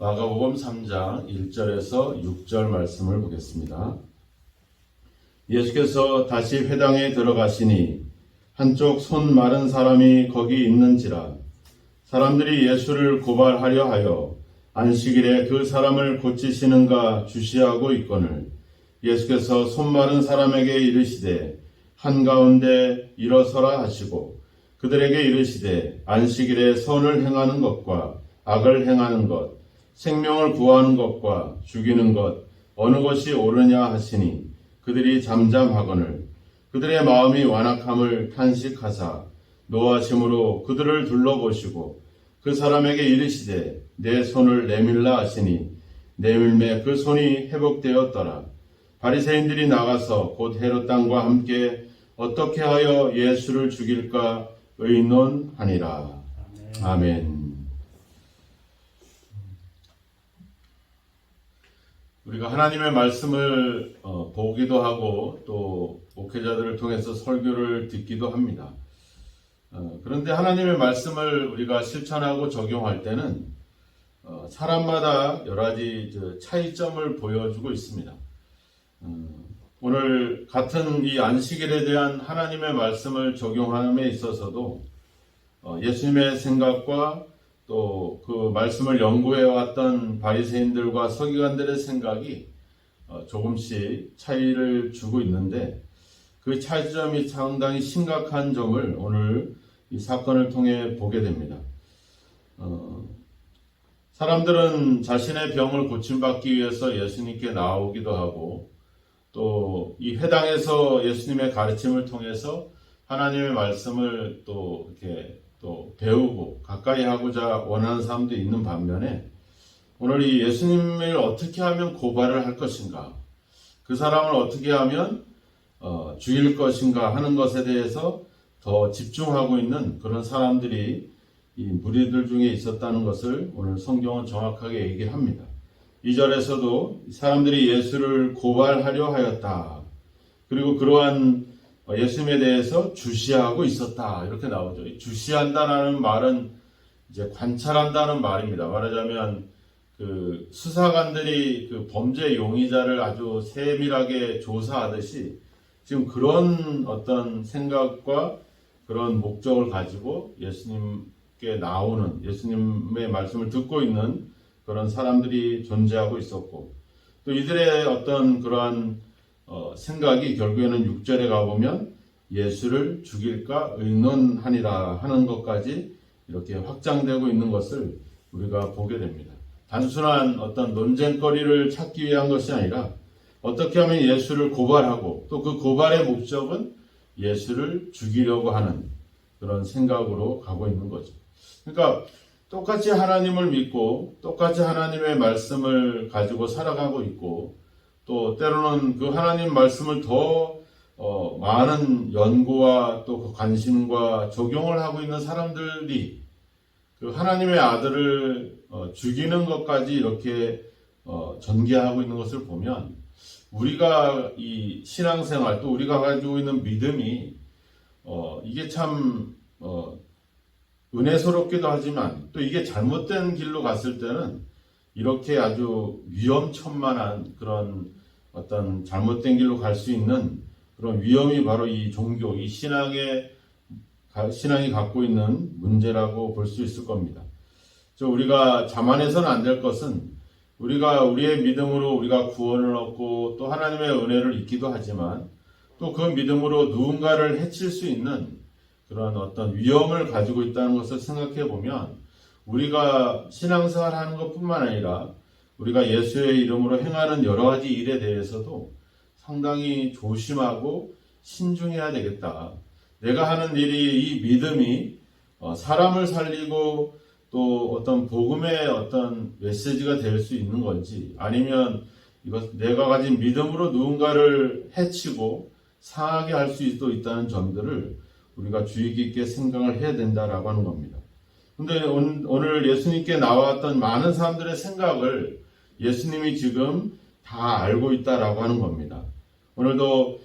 마가복음 3장 1절에서 6절 말씀을 보겠습니다. 예수께서 다시 회당에 들어가시니 한쪽 손 마른 사람이 거기 있는지라. 사람들이 예수를 고발하려 하여 안식일에 그 사람을 고치시는가 주시하고 있거늘 예수께서 손 마른 사람에게 이르시되 한가운데 일어서라 하시고 그들에게 이르시되 안식일에 선을 행하는 것과 악을 행하는 것 생명을 구하는 것과 죽이는 것 어느 것이 옳으냐 하시니 그들이 잠잠하거늘 그들의 마음이 완악함을 탄식하사 노하심으로 그들을 둘러보시고 그 사람에게 이르시되 내 손을 내밀라 하시니 내밀매 그 손이 회복되었더라. 바리새인들이 나가서 곧 헤롯 당과 함께 어떻게 하여 예수를 죽일까 의논하니라. 아멘. 우리가 하나님의 말씀을 보기도 하고 또 목회자들을 통해서 설교를 듣기도 합니다. 그런데 하나님의 말씀을 우리가 실천하고 적용할 때는 사람마다 여러 가지 차이점을 보여주고 있습니다. 오늘 같은 이 안식일에 대한 하나님의 말씀을 적용함에 있어서도 예수님의 생각과 또 그 말씀을 연구해왔던 바리새인들과 서기관들의 생각이 조금씩 차이를 주고 있는데 그 차이점이 상당히 심각한 점을 오늘 이 사건을 통해 보게 됩니다. 사람들은 자신의 병을 고침받기 위해서 예수님께 나오기도 하고 또 이 회당에서 예수님의 가르침을 통해서 하나님의 말씀을 또 이렇게 또 배우고 가까이 하고자 원하는 사람도 있는 반면에 오늘 이 예수님을 어떻게 하면 고발을 할 것인가, 그 사람을 어떻게 하면 죽일 것인가 하는 것에 대해서 더 집중하고 있는 그런 사람들이 이 무리들 중에 있었다는 것을 오늘 성경은 정확하게 얘기를 합니다. 2절에서도 사람들이 예수를 고발하려 하였다. 그리고 그러한 예수님에 대해서 주시하고 있었다. 이렇게 나오죠. 주시한다는 말은 이제 관찰한다는 말입니다. 말하자면 그 수사관들이 그 범죄 용의자를 아주 세밀하게 조사하듯이 지금 그런 어떤 생각과 그런 목적을 가지고 예수님께 나오는 예수님의 말씀을 듣고 있는 그런 사람들이 존재하고 있었고 또 이들의 어떤 그러한 생각이 결국에는 6절에 가보면 예수를 죽일까 의논하니라 하는 것까지 이렇게 확장되고 있는 것을 우리가 보게 됩니다. 단순한 어떤 논쟁거리를 찾기 위한 것이 아니라 어떻게 하면 예수를 고발하고 또 그 고발의 목적은 예수를 죽이려고 하는 그런 생각으로 가고 있는 거죠. 그러니까 똑같이 하나님을 믿고 똑같이 하나님의 말씀을 가지고 살아가고 있고 또 때로는 그 하나님 말씀을 더 많은 연구와 또 관심과 적용을 하고 있는 사람들이 그 하나님의 아들을 죽이는 것까지 이렇게 전개하고 있는 것을 보면 우리가 이 신앙생활 또 우리가 가지고 있는 믿음이 이게 참 은혜스럽기도 하지만 또 이게 잘못된 길로 갔을 때는 이렇게 아주 위험천만한 그런 어떤 잘못된 길로 갈 수 있는 그런 위험이 바로 이 종교, 이 신앙이 갖고 있는 문제라고 볼 수 있을 겁니다. 우리가 자만해서는 안 될 것은 우리가 우리의 믿음으로 우리가 구원을 얻고 또 하나님의 은혜를 잊기도 하지만 또 그 믿음으로 누군가를 해칠 수 있는 그런 어떤 위험을 가지고 있다는 것을 생각해 보면 우리가 신앙생활 하는 것뿐만 아니라 우리가 예수의 이름으로 행하는 여러 가지 일에 대해서도 상당히 조심하고 신중해야 되겠다. 내가 하는 일이 이 믿음이 사람을 살리고 또 어떤 복음의 어떤 메시지가 될 수 있는 건지 아니면 이것 내가 가진 믿음으로 누군가를 해치고 상하게 할 수도 있다는 점들을 우리가 주의 깊게 생각을 해야 된다라고 하는 겁니다. 그런데 오늘 예수님께 나왔던 많은 사람들의 생각을 예수님이 지금 다 알고 있다라고 하는 겁니다. 오늘도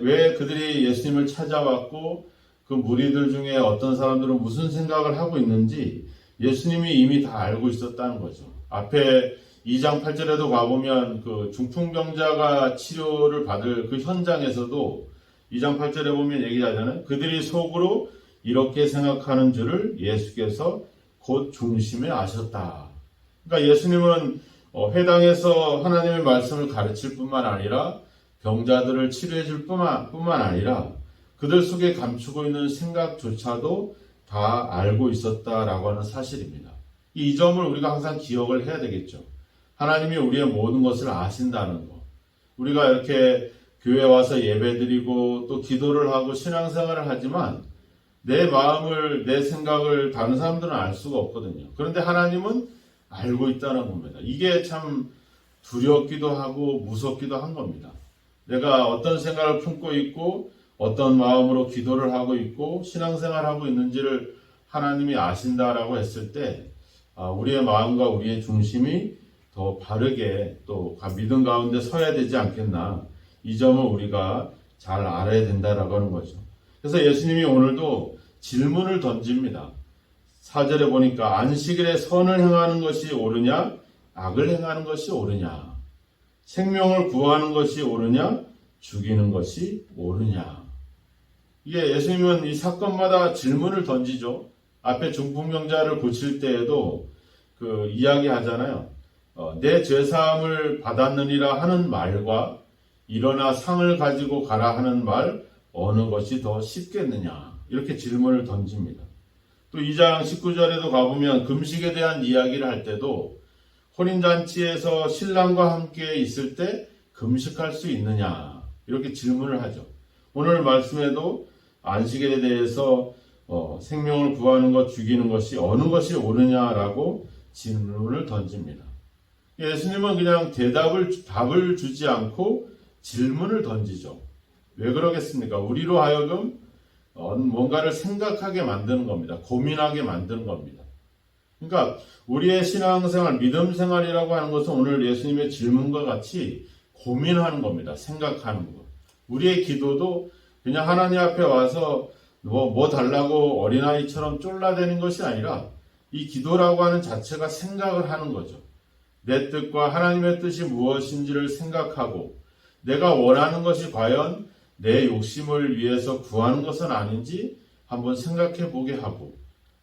왜 그들이 예수님을 찾아왔고 그 무리들 중에 어떤 사람들은 무슨 생각을 하고 있는지 예수님이 이미 다 알고 있었다는 거죠. 앞에 2장 8절에도 가보면 그 중풍병자가 치료를 받을 그 현장에서도 2장 8절에 보면 얘기하잖아요. 그들이 속으로 이렇게 생각하는 줄을 예수께서 곧 중심에 아셨다. 그러니까 예수님은 회당에서 하나님의 말씀을 가르칠 뿐만 아니라 병자들을 치료해 줄 뿐만 아니라 그들 속에 감추고 있는 생각조차도 다 알고 있었다라고 하는 사실입니다. 이 점을 우리가 항상 기억을 해야 되겠죠. 하나님이 우리의 모든 것을 아신다는 것. 우리가 이렇게 교회 와서 예배드리고 또 기도를 하고 신앙생활을 하지만 내 마음을, 내 생각을 다른 사람들은 알 수가 없거든요. 그런데 하나님은 알고 있다는 겁니다. 이게 참 두렵기도 하고 무섭기도 한 겁니다. 내가 어떤 생각을 품고 있고 어떤 마음으로 기도를 하고 있고 신앙생활하고 있는지를 하나님이 아신다라고 했을 때 우리의 마음과 우리의 중심이 더 바르게 또 믿음 가운데 서야 되지 않겠나. 이 점을 우리가 잘 알아야 된다라고 하는 거죠. 그래서 예수님이 오늘도 질문을 던집니다. 4절에 보니까 안식일에 선을 행하는 것이 옳으냐 악을 행하는 것이 옳으냐 생명을 구하는 것이 옳으냐 죽이는 것이 옳으냐. 이게 예수님은 이 사건마다 질문을 던지죠. 앞에 중풍병자를 고칠 때에도 그 이야기 하잖아요. 내 죄사함을 받았느니라 하는 말과 일어나 상을 가지고 가라 하는 말 어느 것이 더 쉽겠느냐 이렇게 질문을 던집니다. 또 2장 19절에도 가보면 금식에 대한 이야기를 할 때도 혼인잔치에서 신랑과 함께 있을 때 금식할 수 있느냐 이렇게 질문을 하죠. 오늘 말씀에도 안식일에 대해서 생명을 구하는 것, 죽이는 것이 어느 것이 옳으냐라고 질문을 던집니다. 예수님은 그냥 답을 주지 않고 질문을 던지죠. 왜 그러겠습니까? 우리로 하여금 뭔가를 생각하게 만드는 겁니다. 고민하게 만드는 겁니다. 그러니까 우리의 신앙생활, 믿음생활이라고 하는 것은 오늘 예수님의 질문과 같이 고민하는 겁니다. 생각하는 것. 우리의 기도도 그냥 하나님 앞에 와서 뭐 달라고 어린아이처럼 쫄라대는 것이 아니라 이 기도라고 하는 자체가 생각을 하는 거죠. 내 뜻과 하나님의 뜻이 무엇인지를 생각하고 내가 원하는 것이 과연 내 욕심을 위해서 구하는 것은 아닌지 한번 생각해 보게 하고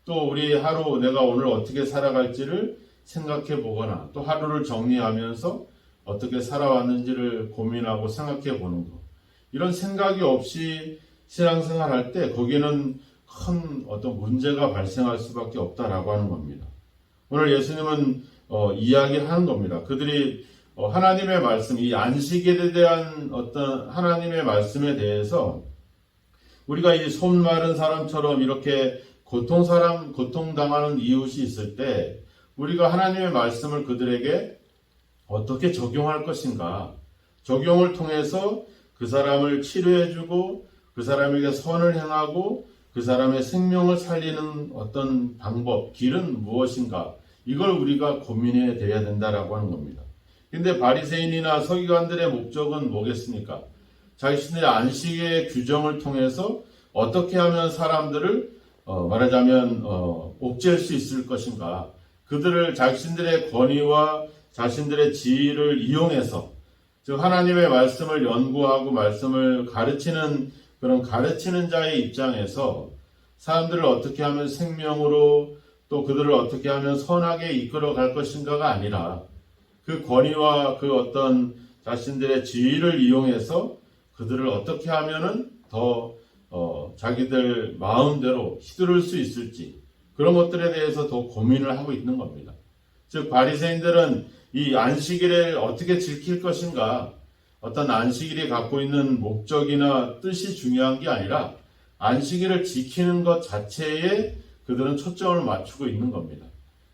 또 우리 하루 내가 오늘 어떻게 살아갈지를 생각해 보거나 또 하루를 정리하면서 어떻게 살아왔는지를 고민하고 생각해 보는 것. 이런 생각이 없이 신앙생활 할 때 거기는 큰 어떤 문제가 발생할 수밖에 없다라고 하는 겁니다. 오늘 예수님은 이야기하는 겁니다. 그들이 하나님의 말씀, 이 안식일에 대한 어떤 하나님의 말씀에 대해서 우리가 이 손 마른 사람처럼 이렇게 고통당하는 이웃이 있을 때 우리가 하나님의 말씀을 그들에게 어떻게 적용할 것인가. 적용을 통해서 그 사람을 치료해주고 그 사람에게 선을 행하고 그 사람의 생명을 살리는 어떤 방법, 길은 무엇인가. 이걸 우리가 고민해야 된다라고 하는 겁니다. 근데 바리새인이나 서기관들의 목적은 뭐겠습니까? 자신들의 안식의 규정을 통해서 어떻게 하면 사람들을 말하자면 옥죄할 수 있을 것인가. 그들을 자신들의 권위와 자신들의 지위를 이용해서 즉 하나님의 말씀을 연구하고 말씀을 가르치는 그런 가르치는 자의 입장에서 사람들을 어떻게 하면 생명으로 또 그들을 어떻게 하면 선하게 이끌어 갈 것인가가 아니라 그 권위와 그 어떤 자신들의 지위를 이용해서 그들을 어떻게 하면은 더 자기들 마음대로 휘두를 수 있을지 그런 것들에 대해서 더 고민을 하고 있는 겁니다. 즉 바리새인들은 이 안식일을 어떻게 지킬 것인가 어떤 안식일이 갖고 있는 목적이나 뜻이 중요한 게 아니라 안식일을 지키는 것 자체에 그들은 초점을 맞추고 있는 겁니다.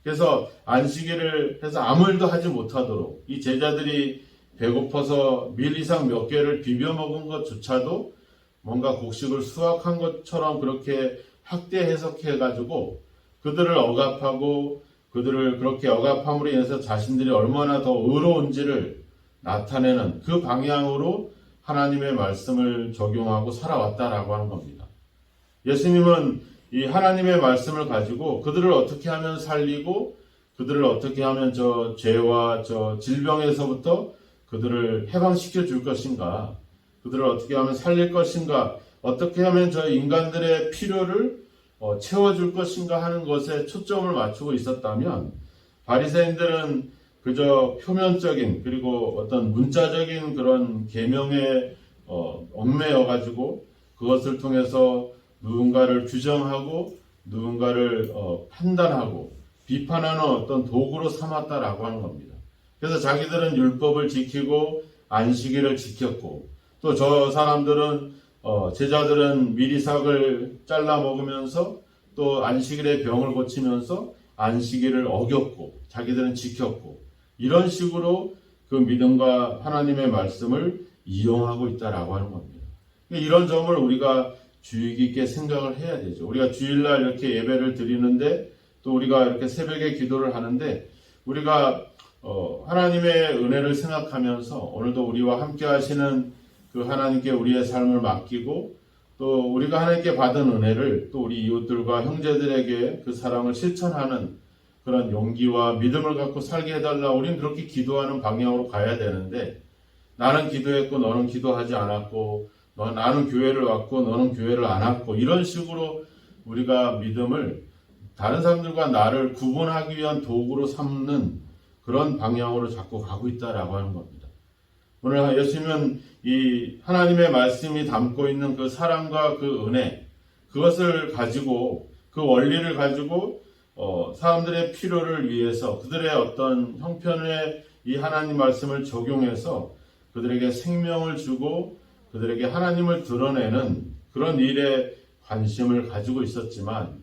그래서 안식일을 해서 아무 일도 하지 못하도록 이 제자들이 배고파서 밀 이상 몇 개를 비벼 먹은 것조차도 뭔가 곡식을 수확한 것처럼 그렇게 확대 해석해가지고 그들을 억압하고 그들을 그렇게 억압함으로 인해서 자신들이 얼마나 더 의로운지를 나타내는 그 방향으로 하나님의 말씀을 적용하고 살아왔다라고 하는 겁니다. 예수님은 이 하나님의 말씀을 가지고 그들을 어떻게 하면 살리고 그들을 어떻게 하면 저 죄와 저 질병에서부터 그들을 해방시켜 줄 것인가, 그들을 어떻게 하면 살릴 것인가, 어떻게 하면 저 인간들의 필요를 채워줄 것인가 하는 것에 초점을 맞추고 있었다면, 바리새인들은 그저 표면적인 그리고 어떤 문자적인 그런 계명에 얽매여 가지고 그것을 통해서 누군가를 규정하고 누군가를 판단하고 비판하는 어떤 도구로 삼았다라고 하는 겁니다. 그래서 자기들은 율법을 지키고 안식일을 지켰고, 또 저 사람들은 제자들은 미리삭을 잘라 먹으면서 또 안식일에 병을 고치면서 안식일을 어겼고 자기들은 지켰고, 이런 식으로 그 믿음과 하나님의 말씀을 이용하고 있다라고 하는 겁니다. 이런 점을 우리가 주의 깊게 생각을 해야 되죠. 우리가 주일날 이렇게 예배를 드리는데, 또 우리가 이렇게 새벽에 기도를 하는데, 우리가 하나님의 은혜를 생각하면서 오늘도 우리와 함께 하시는 그 하나님께 우리의 삶을 맡기고, 또 우리가 하나님께 받은 은혜를 또 우리 이웃들과 형제들에게 그 사랑을 실천하는 그런 용기와 믿음을 갖고 살게 해달라, 우리는 그렇게 기도하는 방향으로 가야 되는데, 나는 기도했고 너는 기도하지 않았고, 나는 교회를 왔고 너는 교회를 안 왔고, 이런 식으로 우리가 믿음을 다른 사람들과 나를 구분하기 위한 도구로 삼는 그런 방향으로 자꾸 가고 있다라고 하는 겁니다. 오늘 예수님은 이 하나님의 말씀이 담고 있는 그 사랑과 그 은혜, 그것을 가지고, 그 원리를 가지고 사람들의 필요를 위해서 그들의 어떤 형편에 이 하나님 말씀을 적용해서 그들에게 생명을 주고 그들에게 하나님을 드러내는 그런 일에 관심을 가지고 있었지만,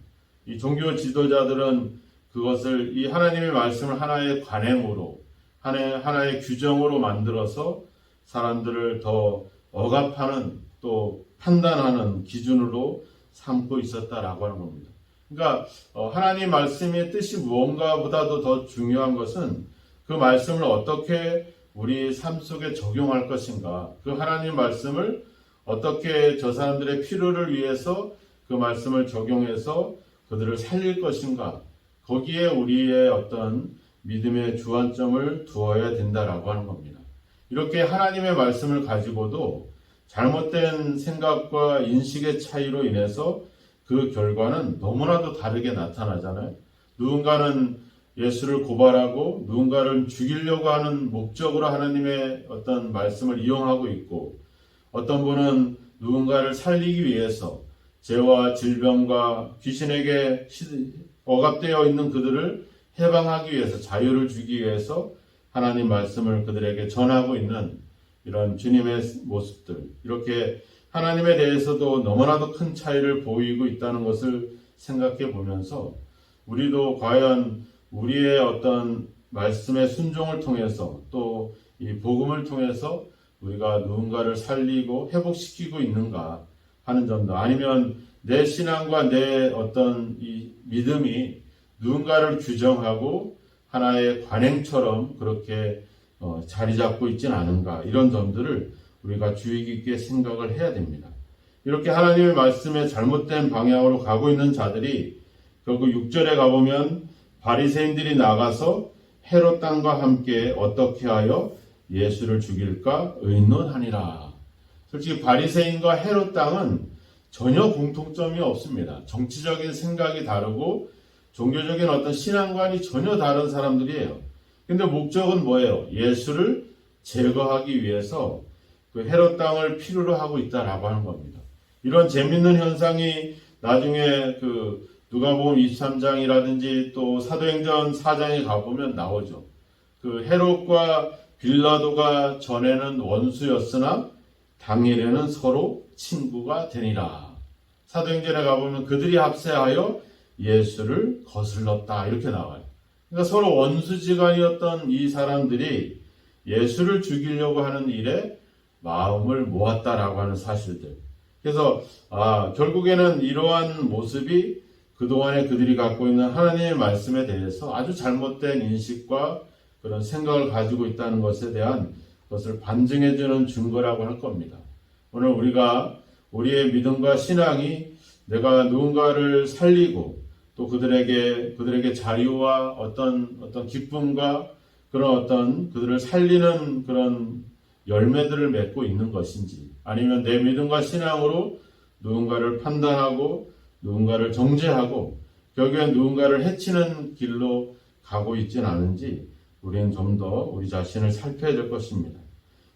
이 종교 지도자들은 그것을, 이 하나님의 말씀을 하나의 관행으로, 하나의 규정으로 만들어서 사람들을 더 억압하는, 또 판단하는 기준으로 삼고 있었다라고 하는 겁니다. 그러니까 하나님 말씀의 뜻이 무언가 보다도 더 중요한 것은 그 말씀을 어떻게 우리 삶 속에 적용할 것인가, 그 하나님 말씀을 어떻게 저 사람들의 필요를 위해서 그 말씀을 적용해서 그들을 살릴 것인가, 거기에 우리의 어떤 믿음의 주안점을 두어야 된다라고 하는 겁니다. 이렇게 하나님의 말씀을 가지고도 잘못된 생각과 인식의 차이로 인해서 그 결과는 너무나도 다르게 나타나잖아요. 누군가는 예수를 고발하고 누군가를 죽이려고 하는 목적으로 하나님의 어떤 말씀을 이용하고 있고, 어떤 분은 누군가를 살리기 위해서 죄와 질병과 귀신에게 억압되어 있는 그들을 해방하기 위해서, 자유를 주기 위해서 하나님 말씀을 그들에게 전하고 있는 이런 주님의 모습들, 이렇게 하나님에 대해서도 너무나도 큰 차이를 보이고 있다는 것을 생각해 보면서, 우리도 과연 우리의 어떤 말씀의 순종을 통해서, 또 이 복음을 통해서 우리가 누군가를 살리고 회복시키고 있는가 하는 점도, 아니면 내 신앙과 내 어떤 이 믿음이 누군가를 규정하고 하나의 관행처럼 그렇게 자리 잡고 있지는 않은가, 이런 점들을 우리가 주의 깊게 생각을 해야 됩니다. 이렇게 하나님의 말씀에 잘못된 방향으로 가고 있는 자들이 결국 6절에 가보면 바리새인들이 나가서 헤롯 땅과 함께 어떻게 하여 예수를 죽일까 의논하니라. 솔직히 바리새인과 헤롯 땅은 전혀 공통점이 없습니다. 정치적인 생각이 다르고 종교적인 어떤 신앙관이 전혀 다른 사람들이에요. 근데 목적은 뭐예요? 예수를 제거하기 위해서 그 헤롯 땅을 필요로 하고 있다라고 하는 겁니다. 이런 재밌는 현상이 나중에 그 누가복음 23장이라든지 또 사도행전 4장에 가보면 나오죠. 그 헤롯과 빌라도가 전에는 원수였으나 당일에는 서로 친구가 되니라. 사도행전에 가보면 그들이 합세하여 예수를 거슬렀다, 이렇게 나와요. 그러니까 서로 원수지간이었던 이 사람들이 예수를 죽이려고 하는 일에 마음을 모았다라고 하는 사실들. 그래서 결국에는 이러한 모습이 그동안에 그들이 갖고 있는 하나님의 말씀에 대해서 아주 잘못된 인식과 그런 생각을 가지고 있다는 것에 대한 것을 반증해주는 증거라고 할 겁니다. 오늘 우리가 우리의 믿음과 신앙이 내가 누군가를 살리고 또 그들에게 자유와 어떤 기쁨과 그런 어떤 그들을 살리는 그런 열매들을 맺고 있는 것인지, 아니면 내 믿음과 신앙으로 누군가를 판단하고 누군가를 정죄하고 결국엔 누군가를 해치는 길로 가고 있진 않은지 우리는 좀 더 우리 자신을 살펴야 될 것입니다.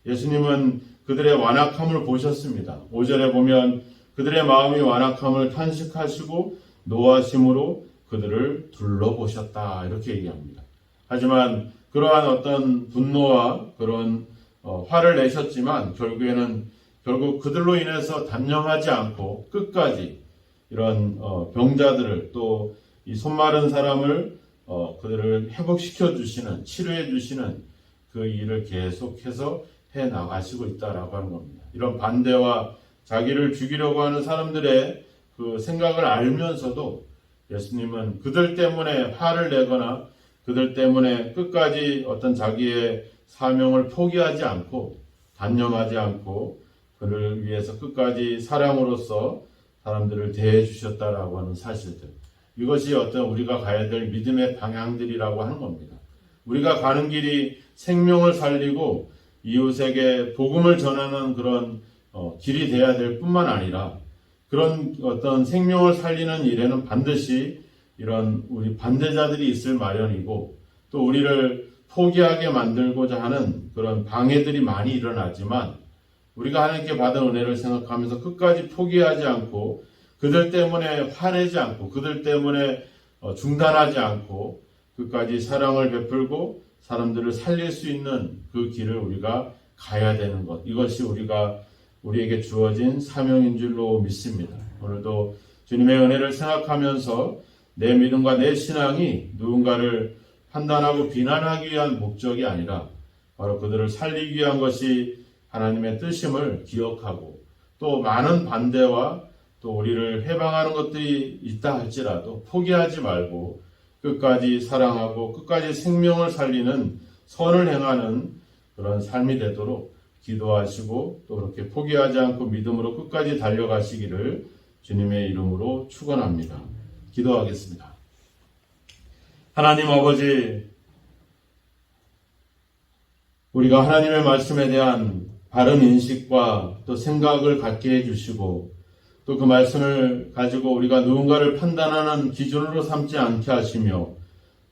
예수님은 그들의 완악함을 보셨습니다. 5절에 보면 그들의 마음이 완악함을 탄식하시고 노하심으로 그들을 둘러보셨다, 이렇게 얘기합니다. 하지만 그러한 어떤 분노와 그런 화를 내셨지만 결국 그들로 인해서 단념하지 않고 끝까지 이런 병자들을 또 이 손마른 사람을 그들을 회복시켜 주시는, 치료해 주시는 그 일을 계속해서 해 나가시고 있다라고 하는 겁니다. 이런 반대와 자기를 죽이려고 하는 사람들의 그 생각을 알면서도 예수님은 그들 때문에 화를 내거나 그들 때문에 끝까지 어떤 자기의 사명을 포기하지 않고 단념하지 않고 그를 위해서 끝까지 사랑으로서 사람들을 대해 주셨다라고 하는 사실들, 이것이 어떤 우리가 가야 될 믿음의 방향들이라고 하는 겁니다. 우리가 가는 길이 생명을 살리고 이웃에게 복음을 전하는 그런 길이 돼야 될 뿐만 아니라 그런 어떤 생명을 살리는 일에는 반드시 이런 우리 반대자들이 있을 마련이고 또 우리를 포기하게 만들고자 하는 그런 방해들이 많이 일어나지만 우리가 하나님께 받은 은혜를 생각하면서 끝까지 포기하지 않고 그들 때문에 화내지 않고 그들 때문에 중단하지 않고 끝까지 사랑을 베풀고 사람들을 살릴 수 있는 그 길을 우리가 가야 되는 것, 이것이 우리에게 주어진 사명인 줄로 믿습니다. 오늘도 주님의 은혜를 생각하면서 내 믿음과 내 신앙이 누군가를 판단하고 비난하기 위한 목적이 아니라 바로 그들을 살리기 위한 것이 하나님의 뜻임을 기억하고 또 많은 반대와 또 우리를 해방하는 것들이 있다 할지라도 포기하지 말고 끝까지 사랑하고 끝까지 생명을 살리는 선을 행하는 그런 삶이 되도록 기도하시고 또 그렇게 포기하지 않고 믿음으로 끝까지 달려가시기를 주님의 이름으로 축원합니다. 기도하겠습니다. 하나님 아버지, 우리가 하나님의 말씀에 대한 바른 인식과 또 생각을 갖게 해주시고 또 그 말씀을 가지고 우리가 누군가를 판단하는 기준으로 삼지 않게 하시며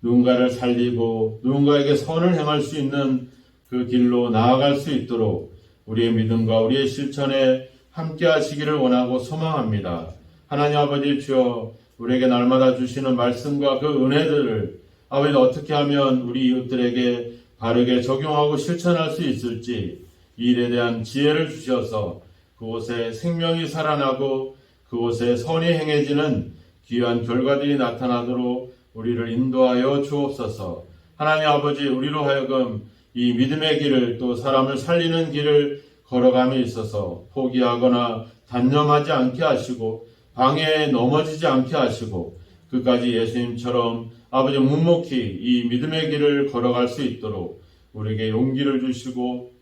누군가를 살리고 누군가에게 선을 행할 수 있는 그 길로 나아갈 수 있도록 우리의 믿음과 우리의 실천에 함께 하시기를 원하고 소망합니다. 하나님 아버지 주여, 우리에게 날마다 주시는 말씀과 그 은혜들을 아버지 어떻게 하면 우리 이웃들에게 바르게 적용하고 실천할 수 있을지 이 일에 대한 지혜를 주셔서 그곳에 생명이 살아나고 그곳에 선이 행해지는 귀한 결과들이 나타나도록 우리를 인도하여 주옵소서. 하나님 아버지, 우리로 하여금 이 믿음의 길을 또 사람을 살리는 길을 걸어감에 있어서 포기하거나 단념하지 않게 하시고 방해에 넘어지지 않게 하시고 끝까지 예수님처럼 아버지 묵묵히 이 믿음의 길을 걸어갈 수 있도록 우리에게 용기를 주시고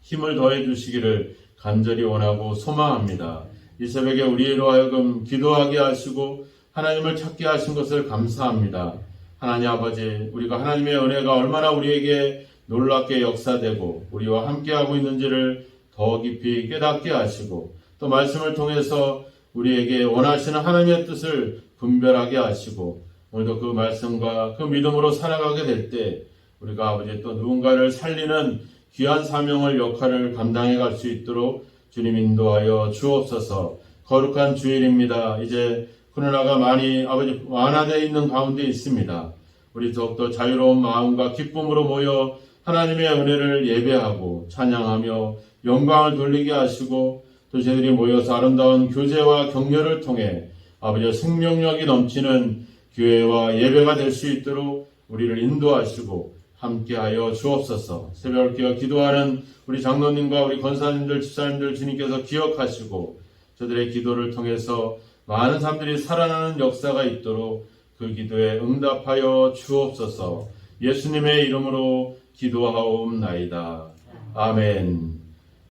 힘을 더해 주시기를 간절히 원하고 소망합니다. 이 새벽에 우리로 하여금 기도하게 하시고 하나님을 찾게 하신 것을 감사합니다. 하나님 아버지, 우리가 하나님의 은혜가 얼마나 우리에게 놀랍게 역사되고 우리와 함께하고 있는지를 더 깊이 깨닫게 하시고 또 말씀을 통해서 우리에게 원하시는 하나님의 뜻을 분별하게 하시고 오늘도 그 말씀과 그 믿음으로 살아가게 될 때 우리가 아버지 또 누군가를 살리는 귀한 사명을 역할을 감당해 갈 수 있도록 주님 인도하여 주옵소서. 거룩한 주일입니다. 이제 코로나가 많이 아버지 완화되어 있는 가운데 있습니다. 우리 더욱더 자유로운 마음과 기쁨으로 모여 하나님의 은혜를 예배하고 찬양하며 영광을 돌리게 하시고 또 저희들이 모여서 아름다운 교제와 격려를 통해 아버지의 생명력이 넘치는 교회와 예배가 될 수 있도록 우리를 인도하시고 함께하여 주옵소서. 새벽기와 기도하는 우리 장로님과 우리 권사님들, 집사님들 주님께서 기억하시고 저들의 기도를 통해서 많은 사람들이 살아나는 역사가 있도록 그 기도에 응답하여 주옵소서. 예수님의 이름으로 기도하옵나이다. 아멘.